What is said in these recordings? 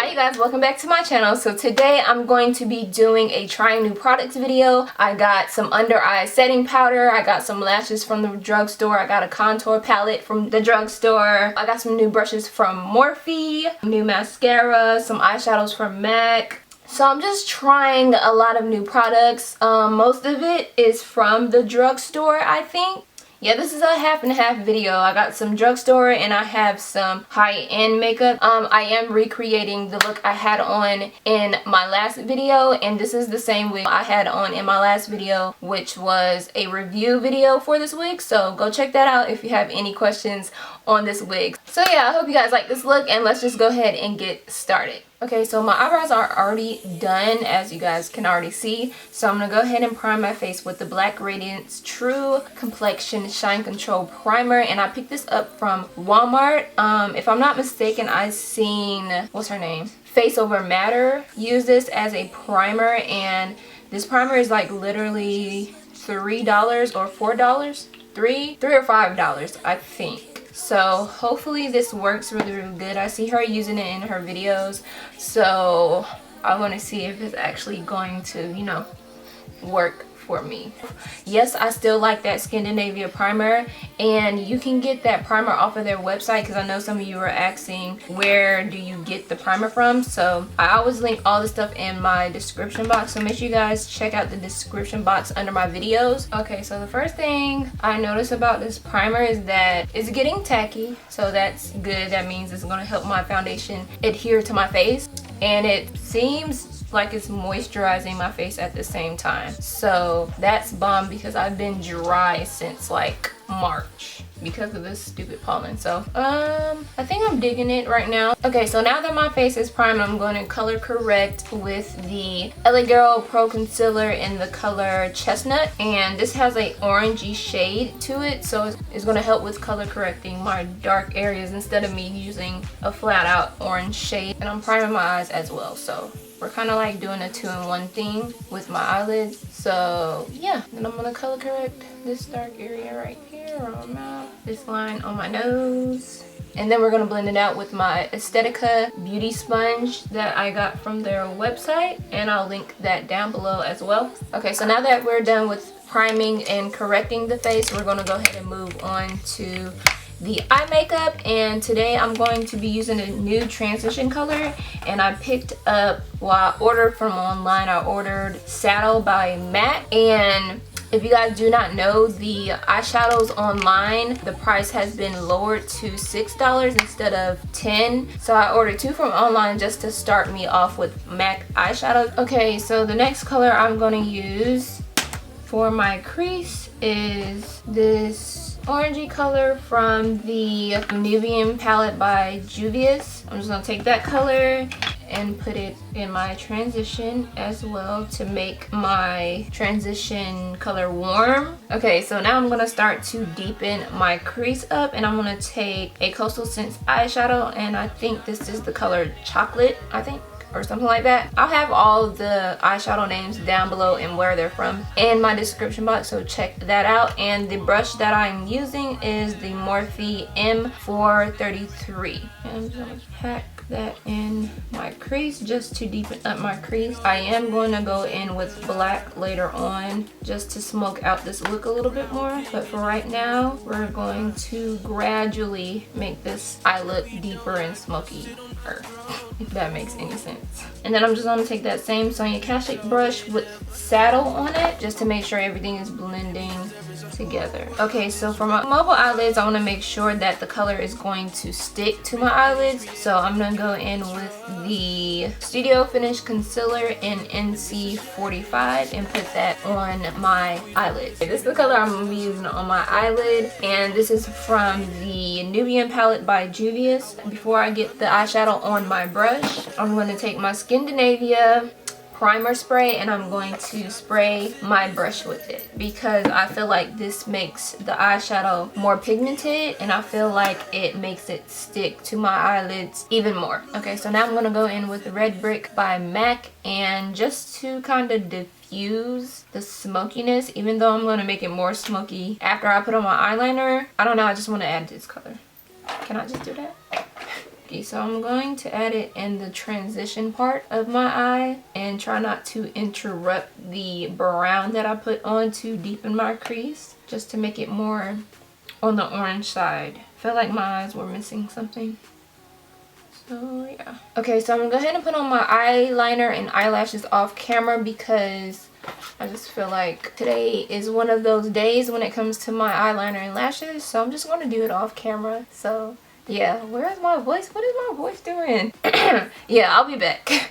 Alright you guys, welcome back to my channel. So today I'm going to be doing a trying new products video. I got some under eye setting powder, I got some lashes from the drugstore, I got a contour palette from the drugstore, I got some new brushes from Morphe, new mascara, some eyeshadows from MAC. So I'm just trying a lot of new products. Most of it is from the drugstore, I think. Yeah, this is a half and half video. I got some drugstore and I have some high-end makeup. I am recreating the look I had on in my last video, and this is the same wig I had on in my last video, which was a review video for this wig. So go check that out if you have any questions on this wig. So yeah, I hope you guys like this look, and let's just go ahead and get started. Okay, so my eyebrows are already done, as you guys can already see. So I'm going to go ahead and prime my face with the Black Radiance True Complexion Shine Control Primer. And I picked this up from Walmart. If I'm not mistaken, I've seen, what's her name? Face Over Matter use this as a primer. And this primer is like literally $3 or $4. $3 or $5, I think. So hopefully this works really good. I see her using it in her videos, so I want to see if it's actually going to, you know, work for me. Yes, I still like that Scandinavia primer, and you can get that primer off of their website, because I know some of you are asking where do you get the primer from. So I always link all the stuff in my description box, so make sure you guys check out the description box under my videos. Okay, so the first thing I noticed about this primer is that it's getting tacky, so that's good. That means it's going to help my foundation adhere to my face, and it seems like it's moisturizing my face at the same time. So that's bomb, because I've been dry since like March because of this stupid pollen. So I think I'm digging it right now. Okay, so now that my face is primed, I'm going to color correct with the LA Girl Pro Concealer in the color Chestnut, and this has a orangey shade to it, so it's going to help with color correcting my dark areas instead of me using a flat out orange shade. And I'm priming my eyes as well, so we're kind of like doing a 2-in-1 thing with my eyelids. So yeah, then I'm gonna color correct this dark area right here on my mouth, this line on my nose, and then we're gonna blend it out with my Estetica beauty sponge that I got from their website, and I'll link that down below as well. Okay, so now that we're done with priming and correcting the face, we're gonna go ahead and move on to the eye makeup. And today I'm going to be using a new transition color, and I picked up, well, I ordered from online, I ordered Saddle by MAC. And if you guys do not know, the eyeshadows online, the price has been lowered to $6 instead of $10. So I ordered 2 from online just to start me off with MAC eyeshadows. Okay, so the next color I'm going to use for my crease is this orangey color from the Nubian palette by Juvias. I'm just going to take that color and put it in my transition as well to make my transition color warm. Okay, so now I'm going to start to deepen my crease up, and I'm going to take a Coastal Scents eyeshadow, and I think this is the color Chocolate, I think, or something like that. I'll have all of the eyeshadow names down below and where they're from in my description box, so check that out. And the brush that I'm using is the Morphe M433. And I'm just gonna pack that in my crease just to deepen up my crease. I am going to go in with black later on just to smoke out this look a little bit more, but for right now we're going to gradually make this eye look deeper and smokier, if that makes any sense. And then I'm just going to take that same Sonia Kashuk brush with Saddle on it just to make sure everything is blending together. Okay, so for my mobile eyelids, I want to make sure that the color is going to stick to my eyelids. So I'm going to go in with the Studio Finish Concealer in NC45 and put that on my eyelid. Okay, this is the color I'm going to be using on my eyelid, and this is from the Nubian palette by Juvias. Before I get the eyeshadow on my brush, I'm going to take my Scandinavia primer spray, and I'm going to spray my brush with it, because I feel like this makes the eyeshadow more pigmented, and I feel like it makes it stick to my eyelids even more. Okay, so now I'm going to go in with Red Brick by MAC, and just to kind of diffuse the smokiness, even though I'm going to make it more smoky after I put on my eyeliner, I don't know, I just want to add this color. Can I just do that? Okay, so I'm going to add it in the transition part of my eye and try not to interrupt the brown that I put on to deepen my crease, just to make it more on the orange side. I feel like my eyes were missing something. So yeah. Okay, so I'm gonna go ahead and put on my eyeliner and eyelashes off camera because I just feel like today is one of those days when it comes to my eyeliner and lashes. So I'm just gonna do it off camera. So yeah, where is my voice? What is my voice doing? Yeah, I'll be back.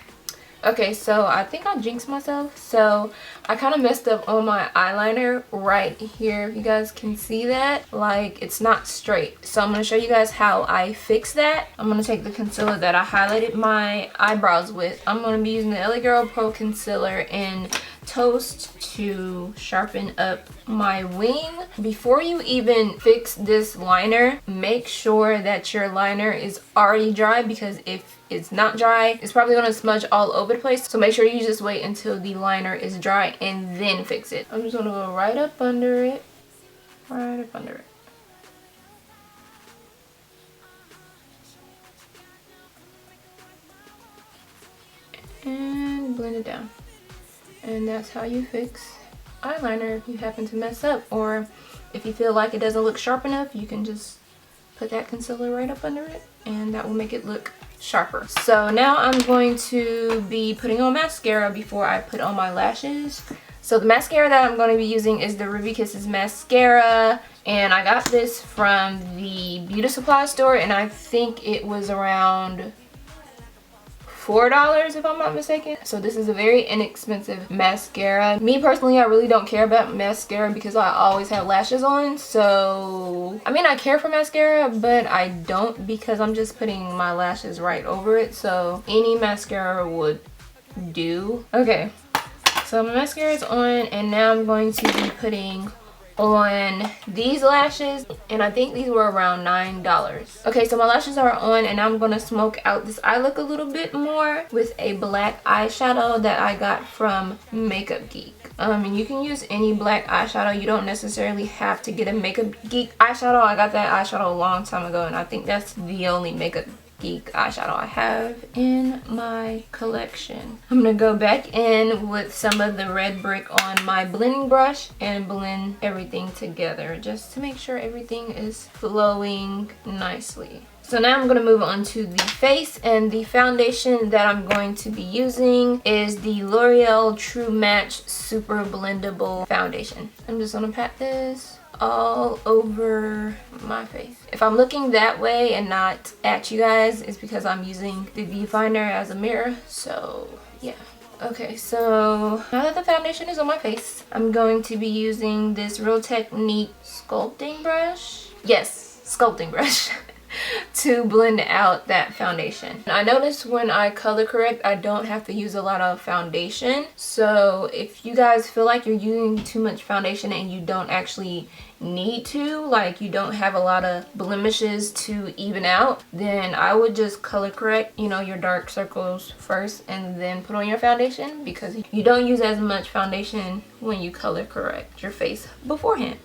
Okay, so I think I jinxed myself. So I kind of messed up on my eyeliner right here. If you guys can see that, like, it's not straight. So I'm going to show you guys how I fix that. I'm going to take the concealer that I highlighted my eyebrows with. I'm going to be using the LA Girl Pro Concealer in Toast to sharpen up my wing. Before you even fix this liner, make sure that your liner is already dry, because if it's not dry, it's probably going to smudge all over the place. So make sure you just wait until the liner is dry and then fix it. I'm just going to go right up under it. Right up under it. And blend it down. And that's how you fix eyeliner if you happen to mess up, or if you feel like it doesn't look sharp enough, you can just put that concealer right up under it and that will make it look sharper. So now I'm going to be putting on mascara before I put on my lashes. So the mascara that I'm going to be using is the Ruby Kisses mascara, and I got this from the beauty supply store, and I think it was around $4 if I'm not mistaken. So this is a very inexpensive mascara. Me personally, I really don't care about mascara because I always have lashes on. So I mean, I care for mascara, but I don't, because I'm just putting my lashes right over it. So any mascara would do. Okay, so my mascara is on, and now I'm going to be putting on these lashes, and I think these were around $9. Okay, so my lashes are on, and I'm gonna smoke out this eye look a little bit more with a black eyeshadow that I got from Makeup Geek. And you can use any black eyeshadow. You don't necessarily have to get a Makeup Geek eyeshadow. I got that eyeshadow a long time ago, and I think that's the only Makeup Geek eyeshadow I have in my collection. I'm gonna go back in with some of the red brick on my blending brush and blend everything together just to make sure everything is flowing nicely. So now I'm going to move on to the face, and the foundation that I'm going to be using is the L'Oreal True Match Super Blendable Foundation. I'm just going to pat this all over my face. If I'm looking that way and not at you guys, it's because I'm using the viewfinder as a mirror. So yeah. Okay, so now that the foundation is on my face, I'm going to be using this Real Technique sculpting brush. Yes, sculpting brush. To blend out that foundation. I noticed when I color correct, I don't have to use a lot of foundation. So if you guys feel like you're using too much foundation and you don't actually need to, like you don't have a lot of blemishes to even out, then I would just color correct, you know, your dark circles first and then put on your foundation, because you don't use as much foundation when you color correct your face beforehand.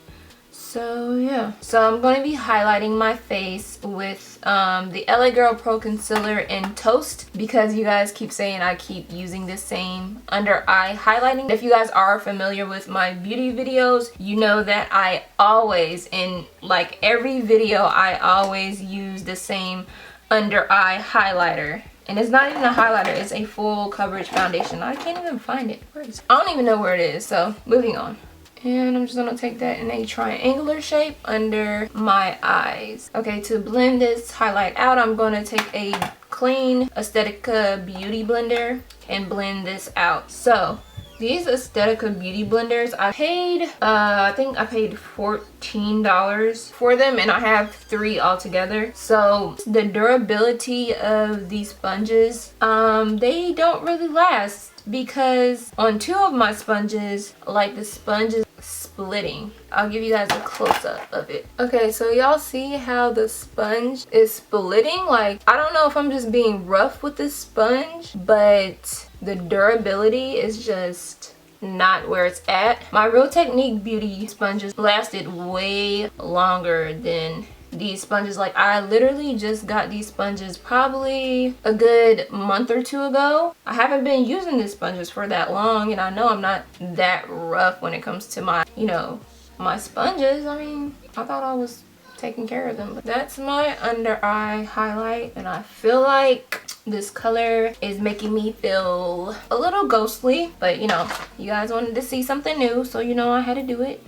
So yeah, so I'm going to be highlighting my face with the LA Girl Pro Concealer in Toast, because you guys keep saying I keep using the same under eye highlighting. If you guys are familiar with my beauty videos, you know that I always, in like every video, I always use the same under eye highlighter. And it's not even a highlighter, it's a full coverage foundation. I can't even find it. Where is it? I don't even know where it is, so moving on. And I'm just going to take that in a triangular shape under my eyes. Okay, to blend this highlight out, I'm going to take a clean Aesthetica Beauty Blender and blend this out. So these Aesthetica Beauty Blenders, I paid, I think I paid $14 for them, and I have 3 altogether. So the durability of these sponges, they don't really last, because on 2 of my sponges, like the sponge is splitting. I'll give you guys a close-up of it. Okay, so y'all see how the sponge is splitting? Like, I don't know if I'm just being rough with this sponge, but the durability is just not where it's at. My Real Technique beauty sponges lasted way longer than these sponges. Like, I literally just got these sponges probably a good month or two ago. I haven't been using these sponges for that long, and I know I'm not that rough when it comes to my, you know, my sponges. I mean, I thought I was taking care of them. But that's my under eye highlight, and I feel like this color is making me feel a little ghostly, but you know, you guys wanted to see something new, so you know I had to do it.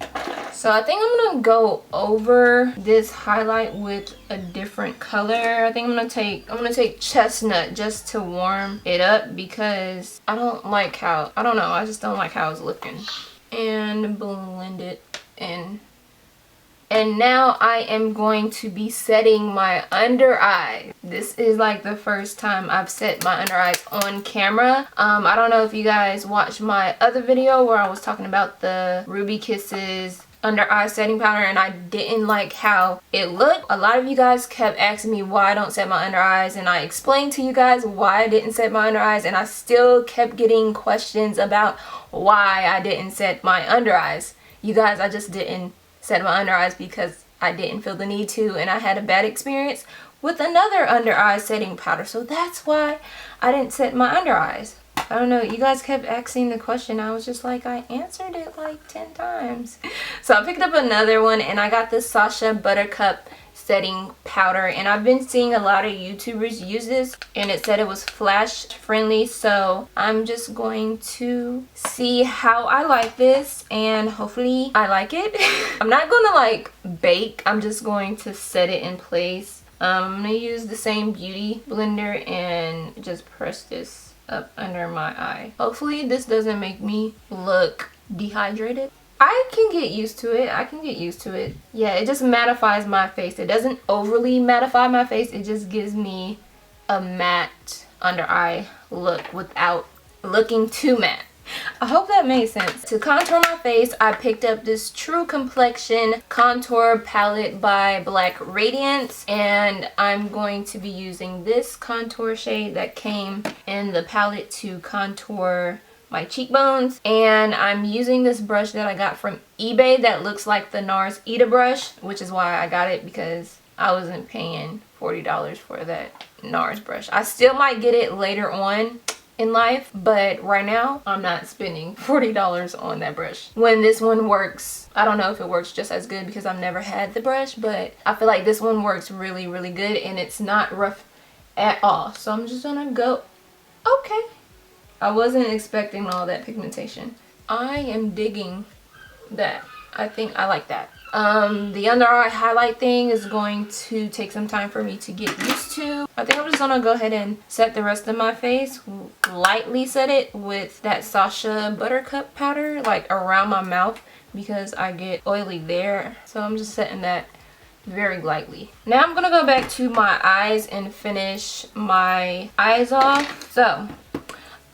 So I think I'm gonna go over this highlight with a different color. I think I'm gonna take Chestnut just to warm it up, because I don't like how, I don't know, I just don't like how it's looking. And blend it in. And now I am going to be setting my under eye. This is like the first time I've set my under eyes on camera. I don't know if you guys watched my other video where I was talking about the Ruby Kisses under eye setting powder, and I didn't like how it looked. A lot of you guys kept asking me why I don't set my under eyes, and I explained to you guys why I didn't set my under eyes, and I still kept getting questions about why I didn't set my under eyes. You guys, I just didn't set my under eyes because I didn't feel the need to, and I had a bad experience with another under eye setting powder, so that's why I didn't set my under eyes. I don't know, you guys kept asking the question. I was just like, I answered it like 10 times. So I picked up another one, and I got the Sasha Buttercup setting powder, and I've been seeing a lot of YouTubers use this, and it said it was flash friendly, so I'm just going to see how I like this, and hopefully I like it. I'm not gonna like bake, I'm just going to set it in place. I'm gonna use the same beauty blender and just press this up under my eye. Hopefully this doesn't make me look dehydrated. I can get used to it. I can get used to it. Yeah, it just mattifies my face. It doesn't overly mattify my face. It just gives me a matte under eye look without looking too matte. I hope that made sense. To contour my face, I picked up this True Complexion contour palette by Black Radiance, and I'm going to be using this contour shade that came in the palette to contour my cheekbones. And I'm using this brush that I got from eBay that looks like the NARS Ita brush, which is why I got it, because I wasn't paying $40 for that NARS brush. I still might get it later on in life, but right now I'm not spending $40 on that brush when this one works. I don't know if it works just as good because I've never had the brush, but I feel like this one works really, really good, and it's not rough at all. So I'm just gonna go, okay. I wasn't expecting all that pigmentation. I am digging that. I think I like that. The under eye highlight thing is going to take some time for me to get used to. I think I'm just gonna go ahead and set the rest of my face, lightly set it with that Sasha Buttercup powder, like around my mouth, because I get oily there. So I'm just setting that very lightly. Now I'm gonna go back to my eyes and finish my eyes off. So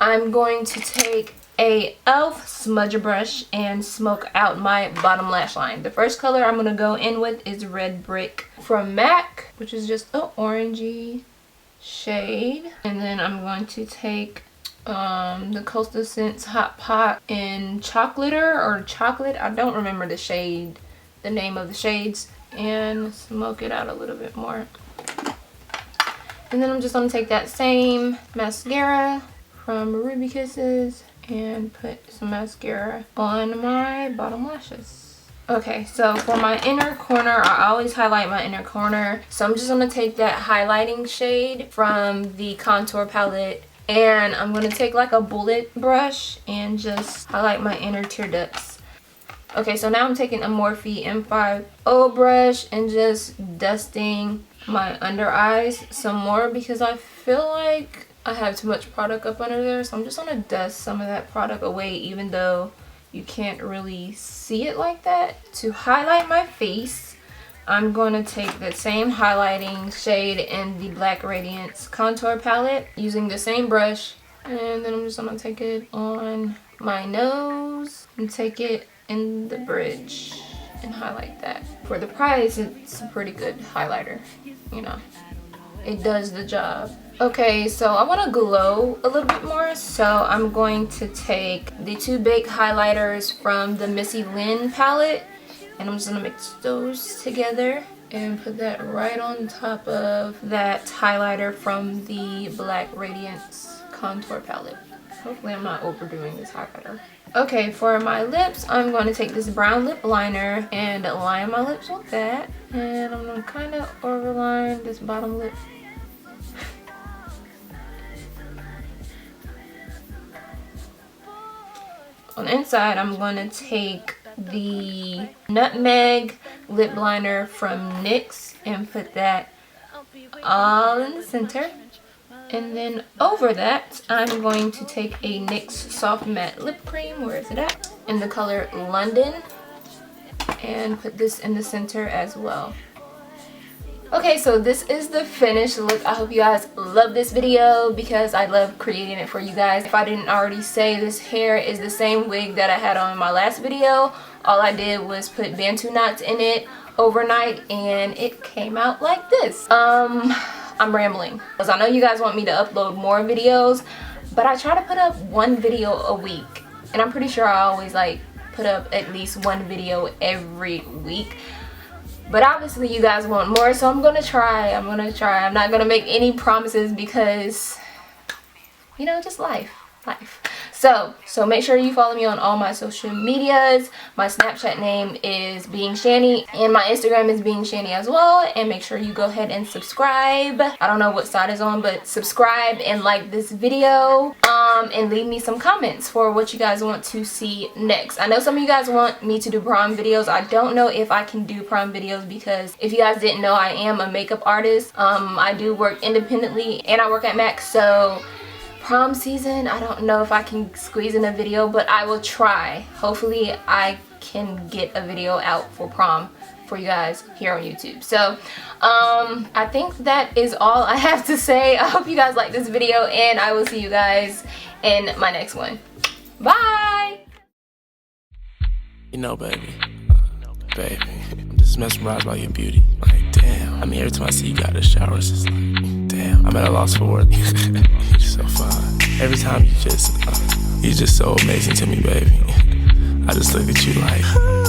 I'm going to take a e.l.f. smudger brush and smoke out my bottom lash line. The first color I'm going to go in with is Red Brick from MAC, which is just an orangey shade. And then I'm going to take the Coastal Scents Hot Pot in Chocolater or Chocolate. I don't remember the shade, the name of the shades, and smoke it out a little bit more. And then I'm just going to take that same mascara from Ruby Kisses and put some mascara on my bottom lashes. Okay, so for my inner corner, I always highlight my inner corner. So I'm just going to take that highlighting shade from the contour palette, and I'm going to take like a bullet brush and just highlight my inner tear ducts. Okay, so now I'm taking a Morphe M50 brush and just dusting my under eyes some more, because I feel like I have too much product up under there, so I'm just gonna dust some of that product away, even though you can't really see it like that. To highlight my face, I'm gonna take the same highlighting shade in the Black Radiance contour palette using the same brush, and then I'm just gonna take it on my nose and take it in the bridge and highlight that. For the price, it's a pretty good highlighter, you know. It does the job. Okay, so I want to glow a little bit more, so I'm going to take the two big highlighters from the Missy Lynn palette, and I'm just going to mix those together and put that right on top of that highlighter from the Black Radiance contour palette. Hopefully I'm not overdoing this highlighter. Okay, for my lips, I'm going to take this brown lip liner and line my lips with that. And I'm going to kind of overline this bottom lip. On the inside, I'm going to take the Nutmeg lip liner from NYX and put that all in the center. And then over that, I'm going to take a NYX Soft Matte Lip Cream, where is it at? In the color London, and put this in the center as well. Okay, so this is the finished look. I hope you guys love this video because I love creating it for you guys. If I didn't already say, this hair is the same wig that I had on in my last video. All I did was put Bantu knots in it overnight and it came out like this. I'm rambling because I know you guys want me to upload more videos, but I try to put up one video a week, and I'm pretty sure I always like put up at least one video every week. But obviously you guys want more, so I'm gonna try. I'm not gonna make any promises because, you know, just life. So make sure you follow me on all my social medias. My Snapchat name is Being Shani, and my Instagram is Being Shani as well. And make sure you go ahead and subscribe. I don't know what side is on, but subscribe and like this video. And leave me some comments for what you guys want to see next. I know some of you guys want me to do prom videos. I don't know if I can do prom videos because if you guys didn't know, I am a makeup artist. I do work independently and I work at MAC, so prom season, I don't know if I can squeeze in a video, but I will try. Hopefully I can get a video out for prom for you guys here on YouTube. So I think that is all I have to say. I hope you guys like this video, and I will see you guys in my next one. Bye. You know, baby, I'm just mesmerized by your beauty. Like, damn. I mean, every time I see you got in the shower, it's just like, damn. I'm at a loss for words. You're just so fine. Every time you're just so amazing to me, baby. I just look at you like.